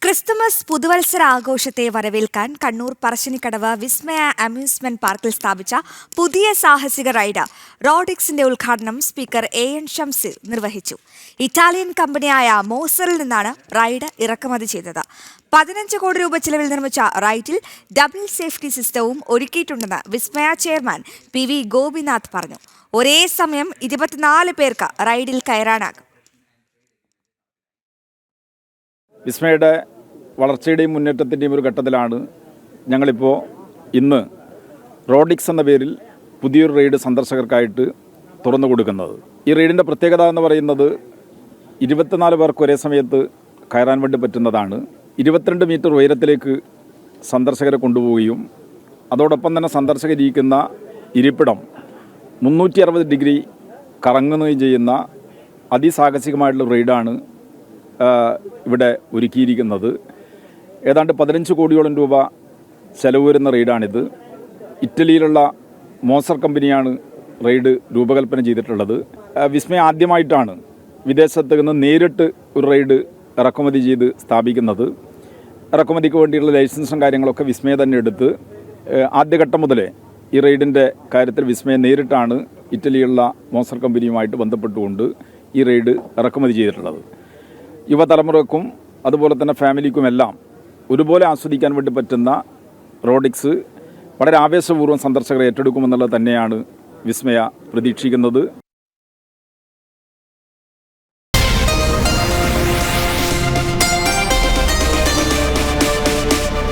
Christmas പുതുവത്സര ആഘോഷത്തെ വരവേൽക്കാൻ കണ്ണൂർ പറശ്ശിനിക്കടവ് വിസ്മയ amusement പാർക്കിൽ സ്ഥാപിച്ച പുതിയ സാഹസിക റൈഡ് റോഡിക്സിന്റെ ഉദ്ഘാടനം സ്പീക്കർ എൻ ഷംസീർ നിർവഹിച്ചു. ഇറ്റാലിയൻ കമ്പനിയായ മോസറിൽ നിന്നാണ് റൈഡ് ഇറക്കുമതി ചെയ്തത്. 15 കോടി രൂപ ചിലവിൽ നിർമ്മിച്ച റൈഡിൽ ഡബിൾ സേഫ്റ്റി സിസ്റ്റവും ഒരുക്കിയിട്ടുണ്ടെന്ന് വിസ്മയ ചെയർമാൻ PV ഗോപിനാഥ് പറഞ്ഞു. ഒരേ സമയം 24 പേർക്ക് റൈഡിൽ കയറാനാകും. വിസ്മയുടെ വളർച്ചയുടെയും മുന്നേറ്റത്തിൻ്റെയും ഒരു ഘട്ടത്തിലാണ് ഞങ്ങളിപ്പോൾ ഇന്ന് റോഡിക്സ് എന്ന പേരിൽ പുതിയൊരു റൈഡ് സന്ദർശകർക്കായിട്ട് തുറന്നു കൊടുക്കുന്നത്. ഈ റൈഡിൻ്റെ പ്രത്യേകത എന്ന് പറയുന്നത് 24 പേർക്ക് ഒരേ സമയത്ത് കയറാൻ വേണ്ടി പറ്റുന്നതാണ്. 22 മീറ്റർ ഉയരത്തിലേക്ക് സന്ദർശകരെ കൊണ്ടുപോവുകയും അതോടൊപ്പം തന്നെ സന്ദർശകരിക്കുന്ന ഇരിപ്പിടം 360 ഡിഗ്രി കറങ്ങുകയും ചെയ്യുന്ന അതിസാഹസികമായിട്ടുള്ള റൈഡാണ് ഇവിടെ ഒരുക്കിയിരിക്കുന്നത്. ഏതാണ്ട് 15 കോടിയോളം രൂപ ചെലവ് വരുന്ന റൈഡാണിത്. ഇറ്റലിയിലുള്ള മോസർ കമ്പനിയാണ് റൈഡ് രൂപകൽപ്പന ചെയ്തിട്ടുള്ളത്. വിസ്മയ ആദ്യമായിട്ടാണ് വിദേശത്ത് നിന്ന് നേരിട്ട് ഒരു റൈഡ് ഇറക്കുമതി ചെയ്ത് സ്ഥാപിക്കുന്നത്. ഇറക്കുമതിക്ക് വേണ്ടിയുള്ള ലൈസൻസും കാര്യങ്ങളൊക്കെ വിസ്മയ തന്നെ എടുത്ത് ആദ്യഘട്ടം മുതലേ ഈ റൈഡിൻ്റെ കാര്യത്തിൽ വിസ്മയ നേരിട്ടാണ് ഇറ്റലിയിലുള്ള മോസർ കമ്പനിയുമായിട്ട് ബന്ധപ്പെട്ടുകൊണ്ട് ഈ റൈഡ് ഇറക്കുമതി ചെയ്തിട്ടുള്ളത്. യുവതലമുറക്കും അതുപോലെ തന്നെ ഫാമിലിക്കുമെല്ലാം ഒരുപോലെ ആസ്വദിക്കാൻ വേണ്ടി പറ്റുന്ന റോഡിക്സ് വളരെ ആവേശപൂർവ്വം സന്ദർശകരെ ഏറ്റെടുക്കുമെന്നുള്ളത് തന്നെയാണ് വിസ്മയ പ്രതീക്ഷിക്കുന്നത്.